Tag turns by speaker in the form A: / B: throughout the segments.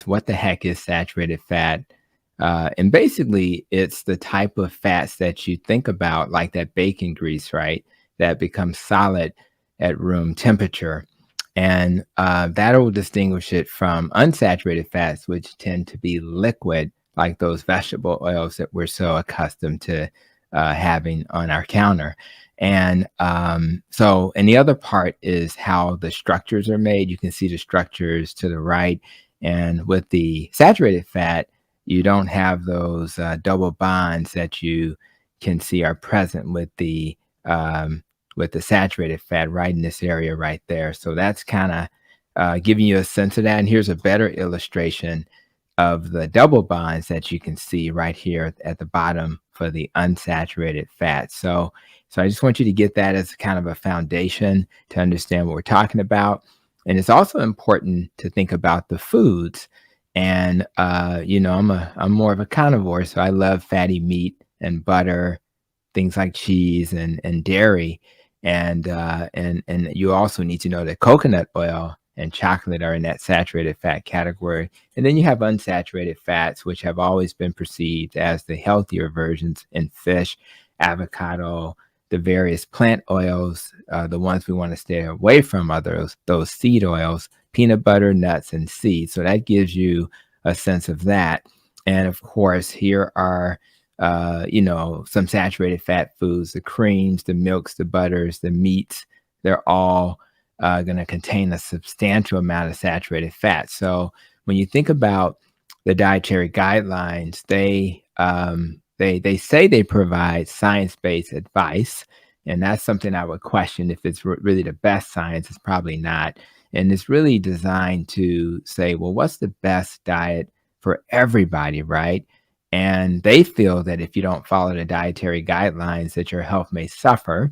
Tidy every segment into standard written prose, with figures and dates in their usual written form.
A: what the heck is saturated fat? And basically, it's the type of fats that you think about, like that bacon grease, right? That becomes solid at room temperature. And that will distinguish it from unsaturated fats, which tend to be liquid, like those vegetable oils that we're so accustomed to having on our counter. And and the other part is how the structures are made. You can see the structures to the right. And with the saturated fat, you don't have those double bonds that you can see are present with the saturated fat right in this area right there. So that's kind of giving you a sense of that. And here's a better illustration of the double bonds that you can see right here at the bottom for the unsaturated fat. So I just want you to get that as kind of a foundation to understand what we're talking about. And it's also important to think about the foods. And I'm more of a carnivore, so I love fatty meat and butter, things like cheese and dairy. And you also need to know that coconut oil and chocolate are in that saturated fat category. And then you have unsaturated fats, which have always been perceived as the healthier versions in fish, avocado, the various plant oils. The ones we want to stay away from are those seed oils, peanut butter, nuts, and seeds. So that gives you a sense of that. And of course, here are some saturated fat foods, the creams, the milks, the butters, the meats. They're all going to contain a substantial amount of saturated fat. So when you think about the dietary guidelines, they say they provide science-based advice, and that's something I would question if it's really the best science. It's probably not. And it's really designed to say, well, what's the best diet for everybody, right? And they feel that if you don't follow the dietary guidelines, that your health may suffer.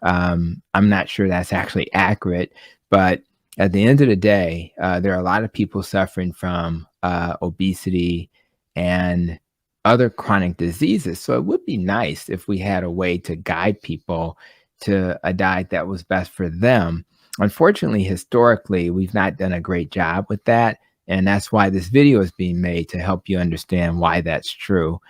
A: I'm not sure that's actually accurate, but at the end of the day, there are a lot of people suffering from obesity and other chronic diseases. So it would be nice if we had a way to guide people to a diet that was best for them. Unfortunately, historically, we've not done a great job with that. And that's why this video is being made, to help you understand why that's true.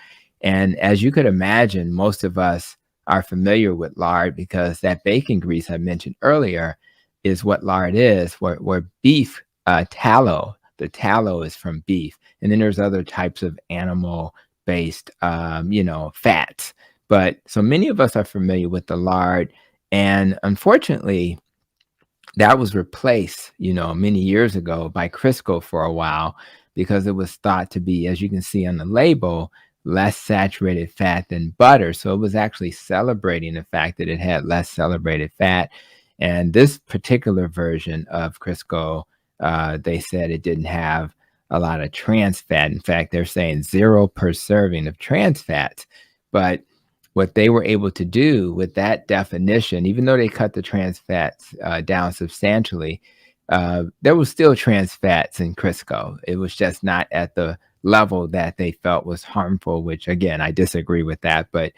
A: And as you could imagine, most of us are familiar with lard because that bacon grease I mentioned earlier is what lard is, where beef tallow, the tallow is from beef. And then there's other types of animal-based, fats. But so many of us are familiar with the lard. And unfortunately, that was replaced, many years ago by Crisco for a while, because it was thought to be, as you can see on the label, less saturated fat than butter. So it was actually celebrating the fact that it had less saturated fat. And this particular version of Crisco, they said it didn't have a lot of trans fat. In fact, they're saying 0 per serving of trans fats. But what they were able to do with that definition, even though they cut the trans fats down substantially, there was still trans fats in Crisco. It was just not at the level that they felt was harmful, which again, I disagree with that, but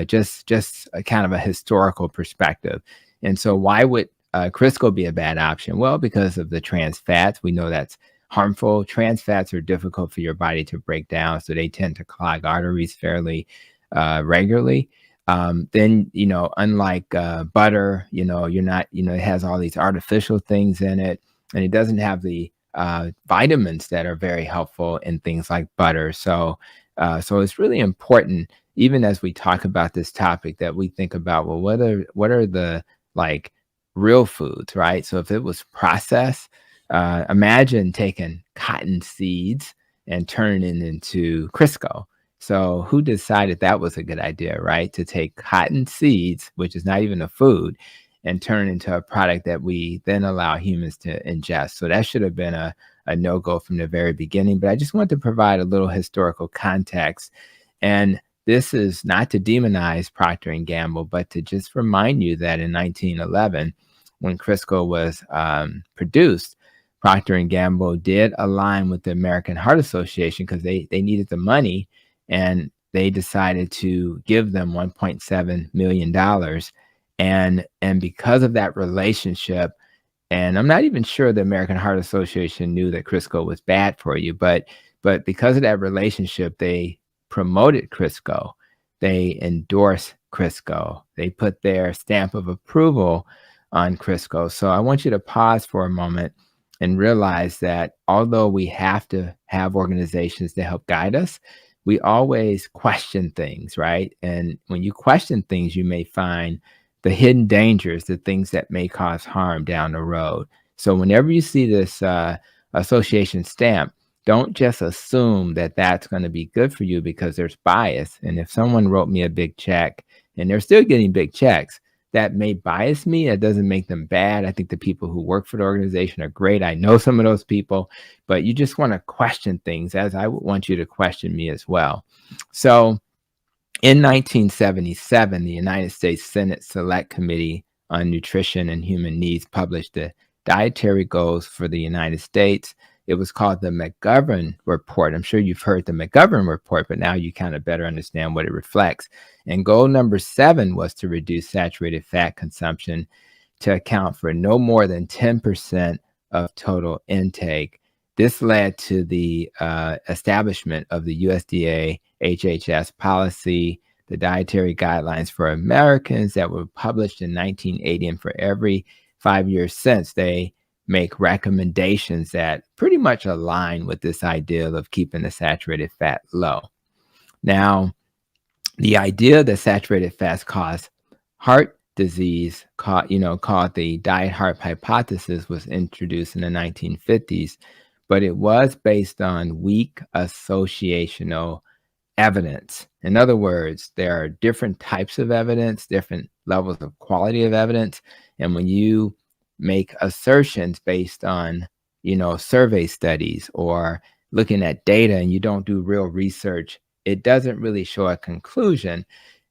A: just a kind of a historical perspective. And so why would Crisco be a bad option? Well, because of the trans fats. We know that's harmful. Trans fats are difficult for your body to break down, so they tend to clog arteries fairly regularly. Then, unlike butter, you're not, it has all these artificial things in it, and it doesn't have the vitamins that are very helpful in things like butter. So it's really important, even as we talk about this topic, that we think about, well, what are the like real foods, right? So if it was processed, imagine taking cotton seeds and turning it into Crisco. So who decided that was a good idea, right? To take cotton seeds, which is not even a food, and turn into a product that we then allow humans to ingest. So that should have been a no-go from the very beginning. But I just want to provide a little historical context. And this is not to demonize Procter & Gamble, but to just remind you that in 1911, when Crisco was produced, Procter & Gamble did align with the American Heart Association because they needed the money, and they decided to give them $1.7 million. And because of that relationship, And I'm not even sure the American Heart Association knew that Crisco was bad for you, but because of that relationship, they promoted Crisco. They endorsed Crisco. They put their stamp of approval on Crisco. So I want you to pause for a moment and realize that although we have to have organizations to help guide us, we always question things, right? And when you question things, you may find the hidden dangers, the things that may cause harm down the road. So whenever you see this association stamp, don't just assume that that's going to be good for you because there's bias. And if someone wrote me a big check and they're still getting big checks, that may bias me. That doesn't make them bad. I think the people who work for the organization are great. I know some of those people, but you just want to question things, as I would want you to question me as well. So in 1977, the United States Senate Select Committee on Nutrition and Human Needs published the dietary goals for the United States. It was called the McGovern Report. I'm sure you've heard the McGovern Report, but now you kind of better understand what it reflects. And goal number 7 was to reduce saturated fat consumption to account for no more than 10% of total intake. This led to the establishment of the USDA HHS policy, the dietary guidelines for Americans that were published in 1980. And for every 5 years since, they make recommendations that pretty much align with this ideal of keeping the saturated fat low. Now, the idea that saturated fats cause heart disease, called the diet heart hypothesis, was introduced in the 1950s, but it was based on weak associational evidence. In other words, there are different types of evidence, different levels of quality of evidence, and when you make assertions based on, survey studies or looking at data and you don't do real research, it doesn't really show a conclusion.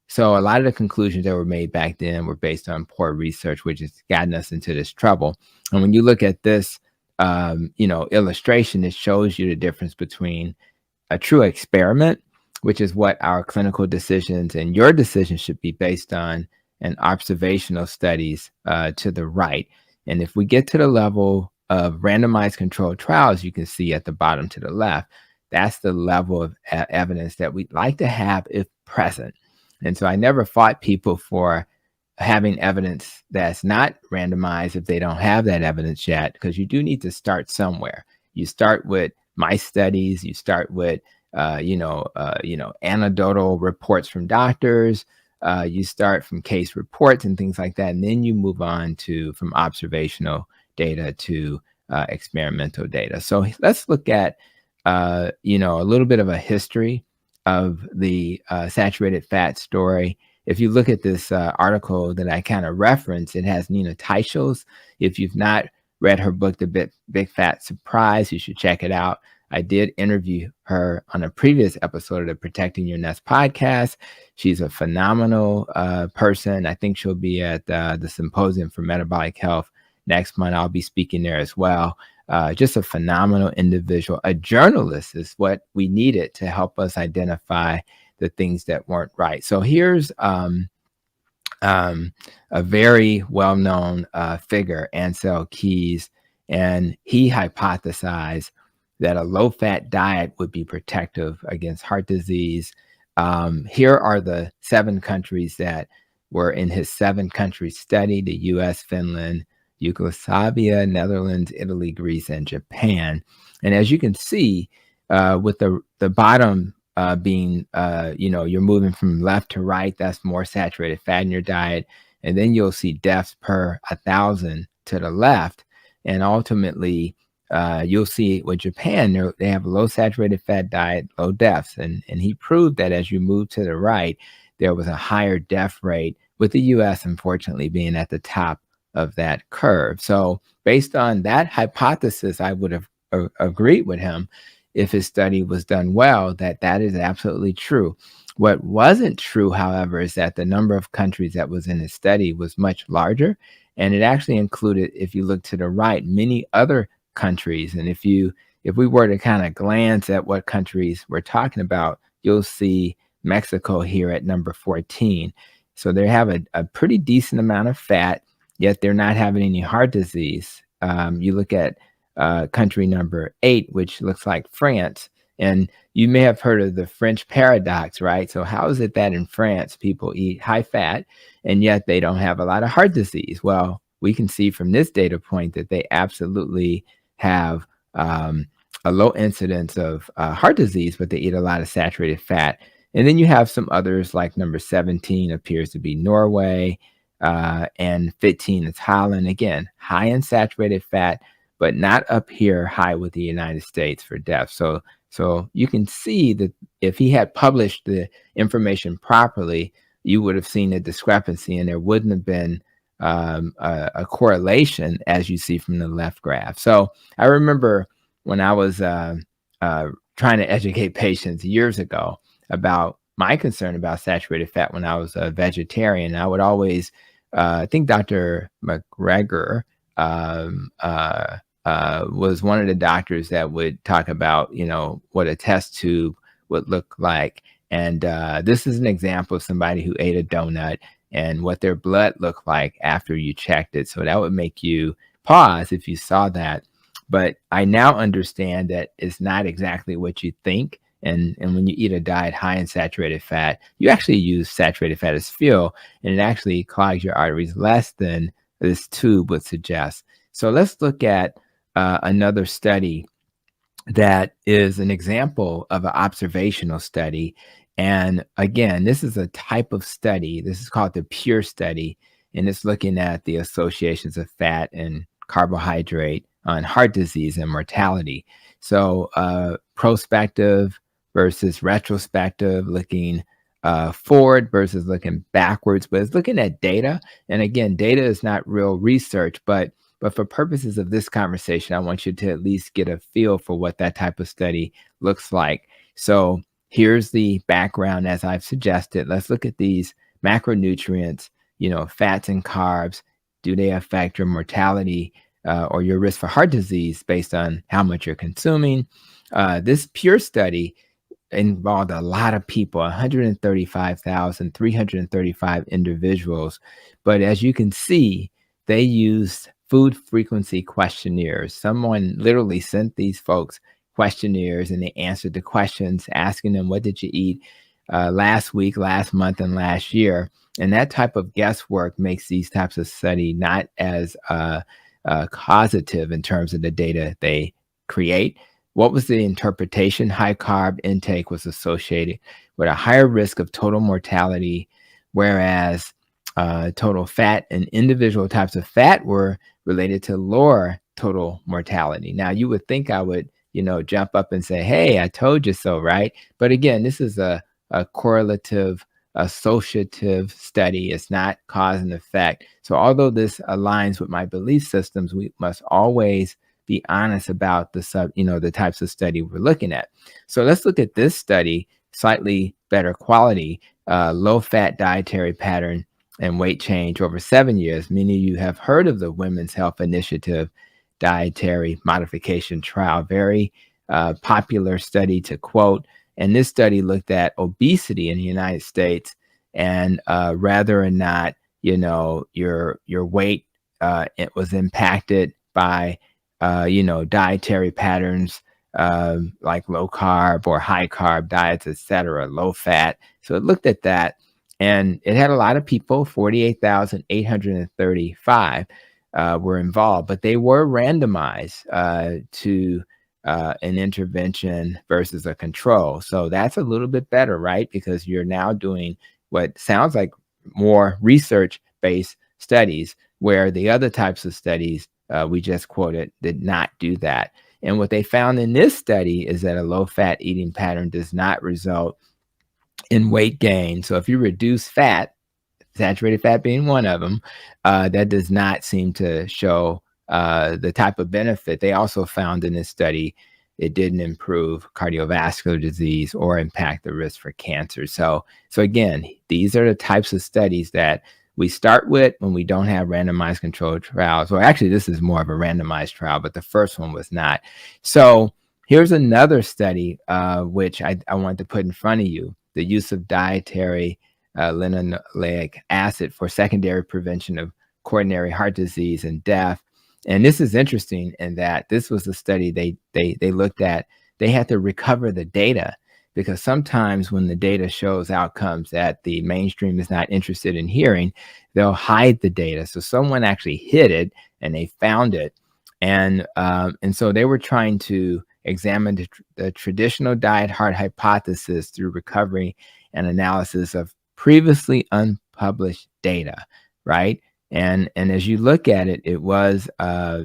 A: So a lot of the conclusions that were made back then were based on poor research, which has gotten us into this trouble. And when you look at this, illustration, it shows you the difference between a true experiment, which is what our clinical decisions and your decisions should be based on, and observational studies to the right. And if we get to the level of randomized controlled trials, you can see at the bottom to the left, that's the level of evidence that we'd like to have if present. And so I never fought people for having evidence that's not randomized if they don't have that evidence yet, because you do need to start somewhere. You start with mice studies, you start with anecdotal reports from doctors, you start from case reports and things like that, and then you move on from observational data to experimental data. So let's look at a little bit of a history of the saturated fat story. If you look at this article that I kind of referenced, it has Nina Teicholz. If you've not read her book, The Big Fat Surprise, you should check it out. I did interview her on a previous episode of the Protecting Your Nest podcast. She's a phenomenal person. I think she'll be at the Symposium for Metabolic Health next month. I'll be speaking there as well. Just a phenomenal individual. A journalist is what we needed to help us identify the things that weren't right. So here's a very well-known figure, Ansel Keys, and he hypothesized that a low-fat diet would be protective against heart disease. Here are the 7 countries that were in his 7-country study: the U.S., Finland, Yugoslavia, Netherlands, Italy, Greece, and Japan. And as you can see, with the bottom being, you're moving from left to right, that's more saturated fat in your diet. And then you'll see deaths per 1,000 to the left. And ultimately, you'll see with Japan, they have a low saturated fat diet, low deaths. And he proved that as you move to the right, there was a higher death rate, with the U.S. unfortunately being at the top of that curve. So based on that hypothesis, I would have agreed with him if his study was done well, that is absolutely true. What wasn't true, however, is that the number of countries that was in his study was much larger. And it actually included, if you look to the right, many other countries. And if we were to kind of glance at what countries we're talking about, you'll see Mexico here at number 14. So they have a pretty decent amount of fat, yet they're not having any heart disease. you look at country number 8, which looks like France. And you may have heard of the French paradox, right? So, how is it that in France people eat high fat and yet they don't have a lot of heart disease? Well, we can see from this data point that they absolutely have a low incidence of heart disease, but they eat a lot of saturated fat. And then you have some others, like number 17 appears to be Norway, and 15 is Holland. Again, high in saturated fat, but not up here high with the United States for death. So you can see that if he had published the information properly, you would have seen a discrepancy, and there wouldn't have been a correlation as you see from the left graph. So I remember when I was trying to educate patients years ago about my concern about saturated fat when I was a vegetarian. I would always, I think Dr. McGregor was one of the doctors that would talk about, what a test tube would look like. And this is an example of somebody who ate a donut and what their blood looked like after you checked it. So that would make you pause if you saw that. But I now understand that it's not exactly what you think. And when you eat a diet high in saturated fat, you actually use saturated fat as fuel, and it actually clogs your arteries less than this tube would suggest. So let's look at another study that is an example of an observational study. And again, this is a type of study. This is called the PURE study, and it's looking at the associations of fat and carbohydrate on heart disease and mortality. So prospective versus retrospective, looking forward versus looking backwards, but it's looking at data. And again, data is not real research, but for purposes of this conversation, I want you to at least get a feel for what that type of study looks like. So here's the background as I've suggested. Let's look at these macronutrients, fats and carbs. Do they affect your mortality or your risk for heart disease based on how much you're consuming? This PURE study involved a lot of people, 135,335 individuals. But as you can see, they used food frequency questionnaires. Someone literally sent these folks questionnaires, and they answered the questions, asking them, what did you eat last week, last month, and last year? And that type of guesswork makes these types of study not as causative in terms of the data they create. What was the interpretation? High carb intake was associated with a higher risk of total mortality, whereas total fat and individual types of fat were related to lower total mortality. Now, you would think I would, jump up and say, hey, I told you so, right? But again, this is a correlative, associative study. It's not cause and effect. So although this aligns with my belief systems, we must always be honest about the types of study we're looking at. So let's look at this study, slightly better quality, low fat dietary pattern and weight change over 7 years. Many of you have heard of the Women's Health Initiative dietary modification trial, very popular study to quote. And this study looked at obesity in the United States and whether or not, your weight it was impacted by dietary patterns like low carb or high carb diets, etc., low fat. So it looked at that, and it had a lot of people, 48,835 were involved, but they were randomized to an intervention versus a control. So that's a little bit better, right? Because you're now doing what sounds like more research-based studies, where the other types of studies we just quoted did not do that. And what they found in this study is that a low-fat eating pattern does not result in weight gain. So if you reduce fat, saturated fat being one of them, that does not seem to show the type of benefit. They also found in this study it didn't improve cardiovascular disease or impact the risk for cancer. So again, these are the types of studies that we start with when we don't have randomized controlled trials. Or actually, this is more of a randomized trial, but the first one was not. So here's another study, which I want to put in front of you, the use of dietary linoleic acid for secondary prevention of coronary heart disease and death. And this is interesting in that this was a study they looked at. They had to recover the data because sometimes when the data shows outcomes that the mainstream is not interested in hearing, they'll hide the data. So someone actually hid it and they found it. And so they were trying to examine the traditional diet heart hypothesis through recovery and analysis of previously unpublished data, right? And as you look at it, it was a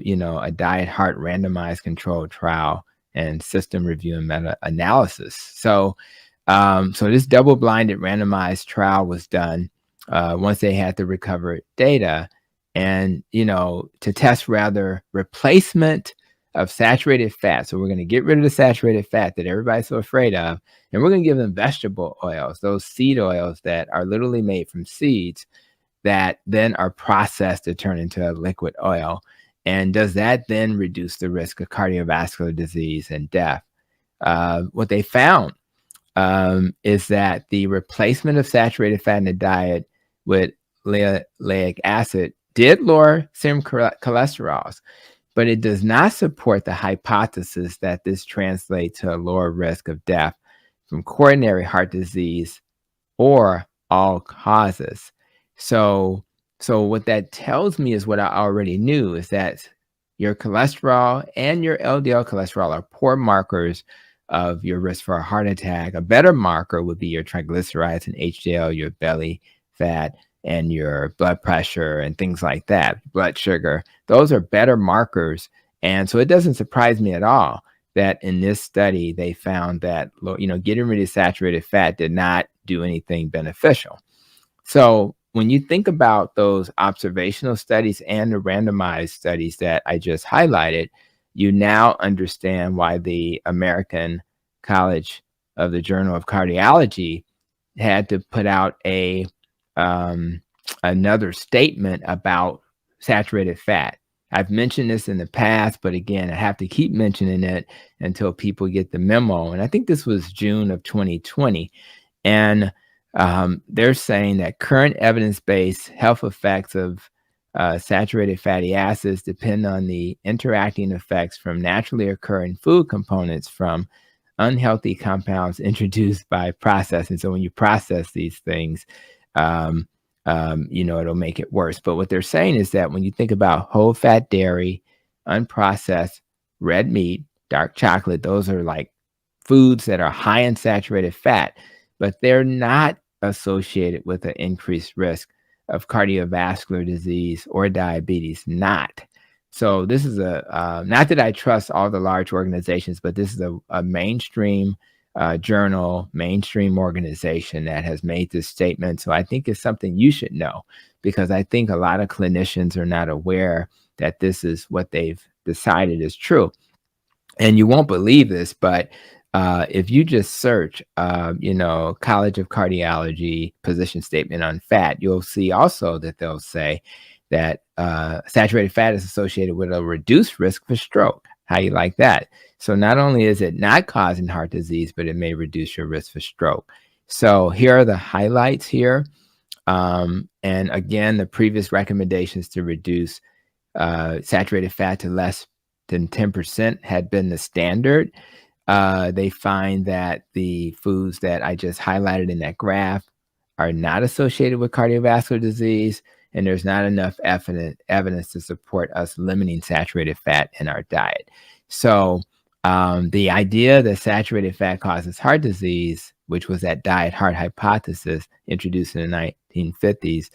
A: diet heart randomized controlled trial and system review and meta analysis. So this double blinded randomized trial was done once they had the recovered data, and to test rather replacement of saturated fat. So we're going to get rid of the saturated fat that everybody's so afraid of, and we're going to give them vegetable oils, those seed oils that are literally made from seeds that then are processed to turn into a liquid oil. And does that then reduce the risk of cardiovascular disease and death? What they found is that the replacement of saturated fat in the diet with linoleic acid did lower serum cholesterols, but it does not support the hypothesis that this translates to a lower risk of death from coronary heart disease or all causes. So what that tells me is what I already knew, is that your cholesterol and your LDL cholesterol are poor markers of your risk for a heart attack. A better marker would be your triglycerides and HDL, your belly fat, and your blood pressure and things like that, blood sugar. Those are better markers. And so it doesn't surprise me at all that in this study, they found that, getting rid of saturated fat did not do anything beneficial. So when you think about those observational studies and the randomized studies that I just highlighted, you now understand why the American College of the Journal of Cardiology had to put out another statement about saturated fat. I've mentioned this in the past, but again, I have to keep mentioning it until people get the memo. And I think this was June of 2020. And they're saying that current evidence-based health effects of saturated fatty acids depend on the interacting effects from naturally occurring food components from unhealthy compounds introduced by processing. So when you process these things, it'll make it worse. But what they're saying is that when you think about whole fat dairy, unprocessed red meat, dark chocolate, those are like foods that are high in saturated fat, but they're not associated with an increased risk of cardiovascular disease or diabetes. Not. So this is not that I trust all the large organizations, but this is a mainstream journal, mainstream organization that has made this statement. So I think it's something you should know, because I think a lot of clinicians are not aware that this is what they've decided is true. And you won't believe this, but if you just search, College of Cardiology position statement on fat, you'll see also that they'll say that saturated fat is associated with a reduced risk for stroke. How you like that? So not only is it not causing heart disease, but it may reduce your risk for stroke. So here are the highlights here. And again, the previous recommendations to reduce saturated fat to less than 10% had been the standard. They find that the foods that I just highlighted in that graph are not associated with cardiovascular disease, and there's not enough evidence to support us limiting saturated fat in our diet. So the idea that saturated fat causes heart disease, which was that diet heart hypothesis introduced in the 1950s,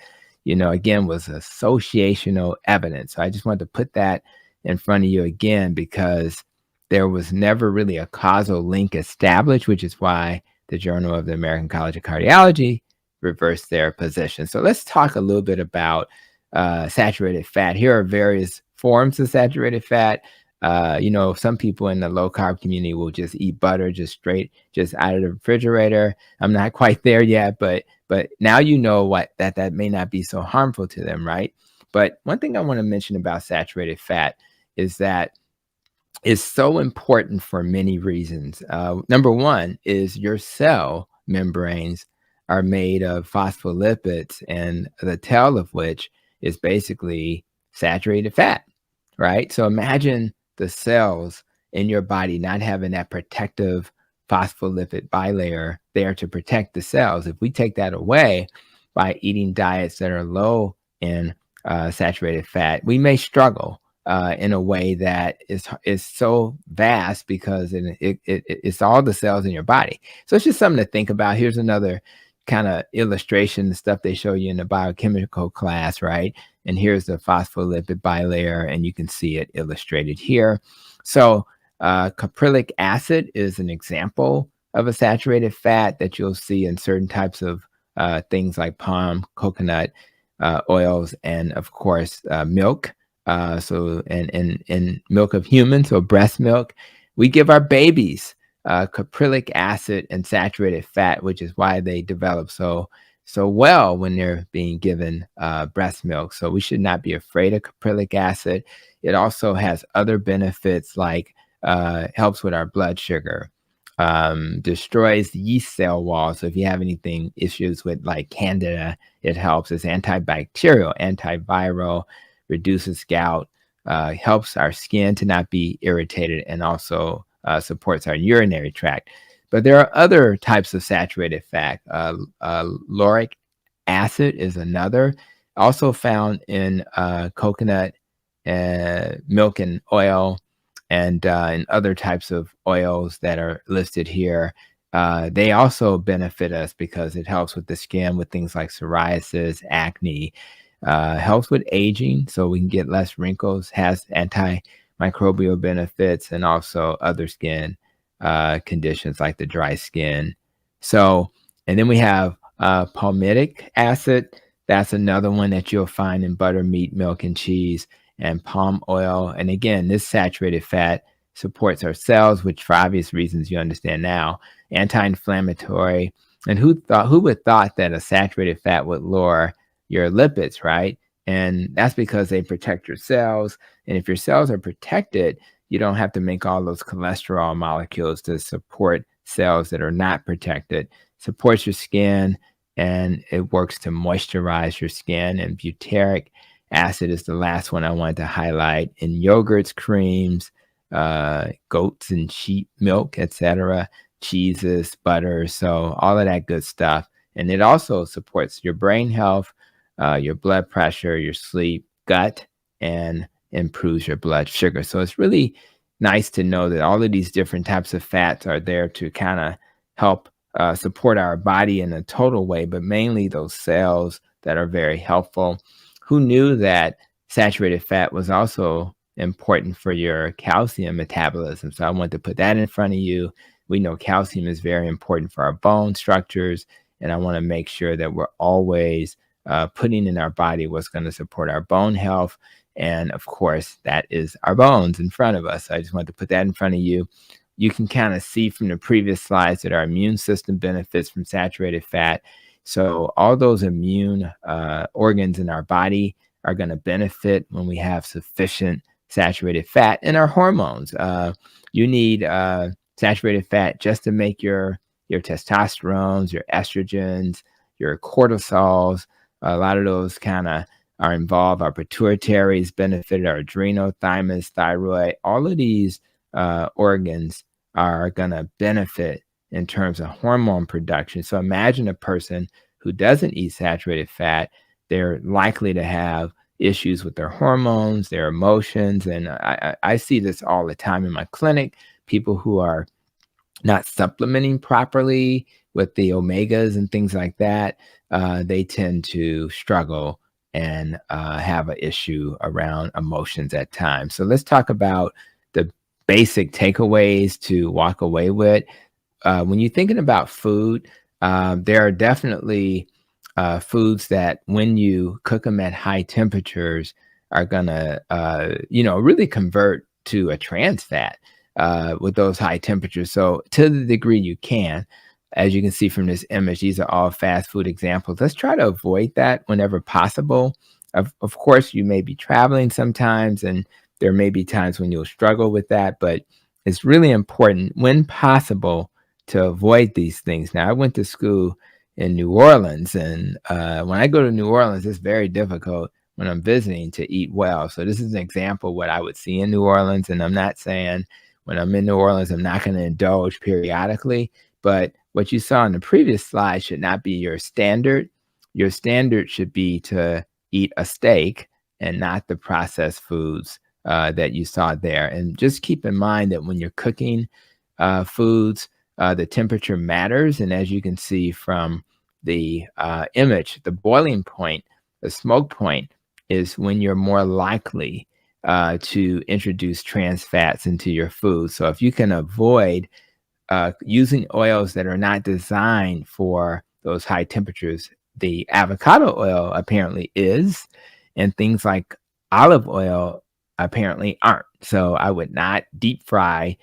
A: again, was associational evidence. So I just wanted to put that in front of you again, because there was never really a causal link established, which is why the Journal of the American College of Cardiology reversed their position. So let's talk a little bit about saturated fat. Here are various forms of saturated fat. Some people in the low carb community will just eat butter just out of the refrigerator. I'm not quite there yet, but now you know that may not be so harmful to them, right? But one thing I want to mention about saturated fat is that it's so important for many reasons. Number one is your cell membranes are made of phospholipids, and the tail of which is basically saturated fat, right? So imagine the cells in your body not having that protective phospholipid bilayer there to protect the cells. If we take that away by eating diets that are low in saturated fat, we may struggle in a way that is so vast because it's all the cells in your body. So it's just something to think about. Here's another kind of illustration, the stuff they show you in the biochemical class, right? And here's the phospholipid bilayer, and you can see it illustrated here. So caprylic acid is an example of a saturated fat that you'll see in certain types of things like palm, coconut oils, and of course milk. And milk of humans, so breast milk. We give our babies caprylic acid and saturated fat, which is why they develop so well when they're being given breast milk. So we should not be afraid of caprylic acid. It also has other benefits like helps with our blood sugar, destroys yeast cell walls. So if you have anything issues with like candida, it helps. It's antibacterial, antiviral, reduces gout, helps our skin to not be irritated, and also supports our urinary tract. But there are other types of saturated fat. Lauric acid is another, also found in coconut milk and oil, and in other types of oils that are listed here. They also benefit us because it helps with the skin with things like psoriasis, acne, helps with aging so we can get less wrinkles, has antimicrobial benefits, and also other skin conditions like the dry skin. So, and then we have palmitic acid. That's another one that you'll find in butter, meat, milk, and cheese, and palm oil. And again, this saturated fat supports our cells, which for obvious reasons you understand now, anti-inflammatory. And who would thought that a saturated fat would lower your lipids, right? And that's because they protect your cells. And if your cells are protected, you don't have to make all those cholesterol molecules to support cells that are not protected. Supports your skin, and it works to moisturize your skin. And butyric acid is the last one I wanted to highlight in yogurts, creams, goats and sheep milk, etc., cheeses, butter, so all of that good stuff. And it also supports your brain health, your blood pressure, your sleep, gut, and improves your blood sugar. So it's really nice to know that all of these different types of fats are there to kind of help support our body in a total way, but mainly those cells that are very helpful. Who knew that saturated fat was also important for your calcium metabolism? So I want to put that in front of you. We know calcium is very important for our bone structures, and I want to make sure that we're always putting in our body what's going to support our bone health. And of course, that is our bones in front of us. So I just want to put that in front of you. You can kind of see from the previous slides that our immune system benefits from saturated fat. So all those immune organs in our body are going to benefit when we have sufficient saturated fat. And our hormones, you need saturated fat just to make your testosterones, your estrogens, your cortisols. A lot of those kind of are involved. Our pituitaries benefit, our adrenal, thymus, thyroid. All of these organs are going to benefit in terms of hormone production. So imagine a person who doesn't eat saturated fat, they're likely to have issues with their hormones, their emotions. And I see this all the time in my clinic, people who are not supplementing properly with the omegas and things like that, they tend to struggle and have an issue around emotions at times. So let's talk about the basic takeaways to walk away with. When you're thinking about food, there are definitely foods that when you cook them at high temperatures are going to, really convert to a trans fat with those high temperatures. So to the degree you can, as you can see from this image, these are all fast food examples. Let's try to avoid that whenever possible. Of course, you may be traveling sometimes, and there may be times when you'll struggle with that, but it's really important when possible to avoid these things. Now, I went to school in New Orleans, and when I go to New Orleans, it's very difficult when I'm visiting to eat well. So this is an example of what I would see in New Orleans, and I'm not saying when I'm in New Orleans, I'm not going to indulge periodically, but what you saw in the previous slide should not be your standard. Your standard should be to eat a steak and not the processed foods that you saw there. And just keep in mind that when you're cooking foods, the temperature matters. And as you can see from the image, the boiling point, the smoke point, is when you're more likely to introduce trans fats into your food. So if you can avoid using oils that are not designed for those high temperatures, the avocado oil apparently is, and things like olive oil apparently aren't. So I would not deep fry,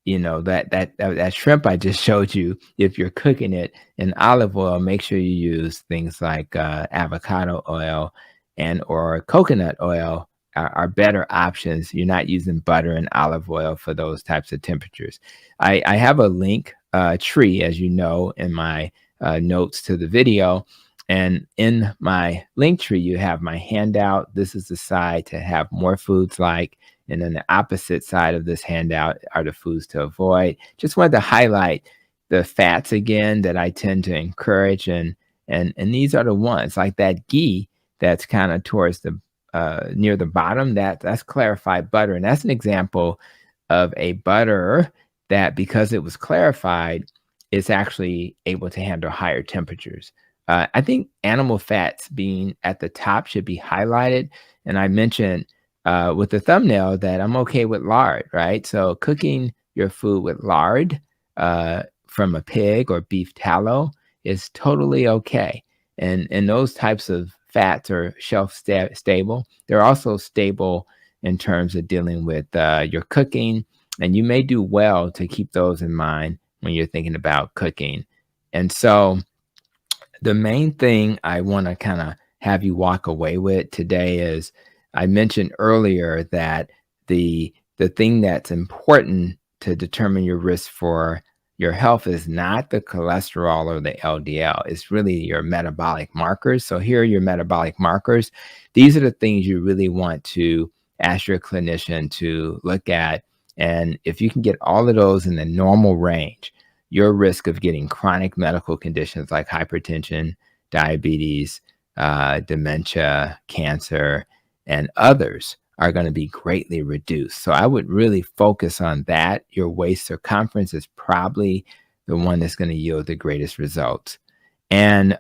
A: that shrimp I just showed you. If you're cooking it in olive oil, make sure you use things like avocado oil and or coconut oil are better options. You're not using butter and olive oil for those types of temperatures. I have a link tree, as you know, in my notes to the video. And in my link tree, you have my handout. This is the side to have more foods like, and then the opposite side of this handout are the foods to avoid. Just wanted to highlight the fats again that I tend to encourage. And these are the ones like that ghee that's kind of towards the near the bottom, that's clarified butter. And that's an example of a butter that, because it was clarified, it's actually able to handle higher temperatures. I think animal fats being at the top should be highlighted. And I mentioned with the thumbnail that I'm okay with lard, right? So cooking your food with lard from a pig or beef tallow is totally okay. And those types of fats are shelf stable. They're also stable in terms of dealing with your cooking. And you may do well to keep those in mind when you're thinking about cooking. And so the main thing I want to kind of have you walk away with today is, I mentioned earlier that the thing that's important to determine your risk for your health is not the cholesterol or the LDL. It's really your metabolic markers. So here are your metabolic markers. These are the things you really want to ask your clinician to look at. And if you can get all of those in the normal range, your risk of getting chronic medical conditions like hypertension, diabetes, dementia, cancer, and others are going to be greatly reduced. So I would really focus on that. Your waist circumference is probably the one that's going to yield the greatest results. And,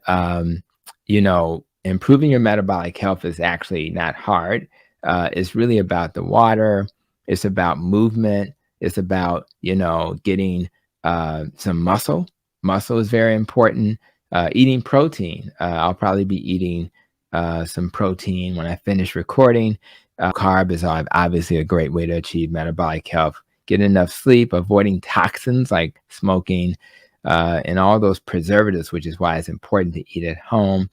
A: improving your metabolic health is actually not hard. It's really about the water. It's about movement. It's about, getting some muscle. Muscle is very important. Eating protein. I'll probably be eating some protein when I finish recording. Carb is obviously a great way to achieve metabolic health. Get enough sleep, avoiding toxins like smoking, and all those preservatives, which is why it's important to eat at home.